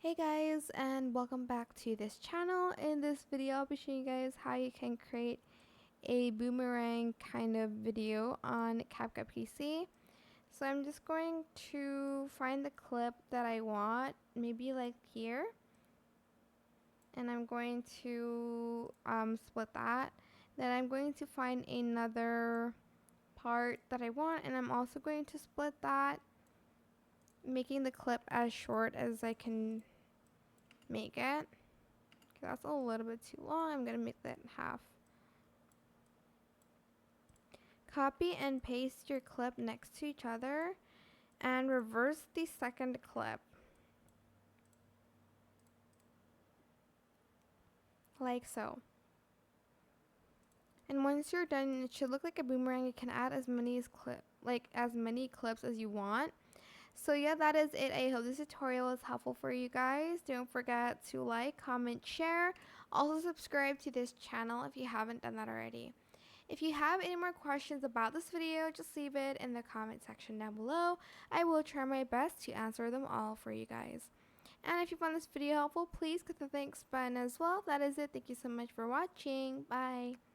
Hey guys, and welcome back to this channel. In this video I'll be showing you guys how you can create a boomerang kind of video on CapCut PC. So I'm just going to find the clip that I want, maybe like here, and I'm going to split that. Then I'm going to find another part that I want, and I'm also going to split that, making the clip as short as I can make it. Okay, that's a little bit too long. I'm gonna make that in half. Copy and paste your clip next to each other and reverse the second clip like so. And once you're done, it should look like a boomerang. You can add as many clips as you want. So yeah, that is it. I hope this tutorial is helpful for you guys. Don't forget to like, comment, share. Also subscribe to this channel if you haven't done that already. If you have any more questions about this video, just leave it in the comment section down below. I will try my best to answer them all for you guys. And if you found this video helpful, please click the thanks button as well. That is it. Thank you so much for watching. Bye.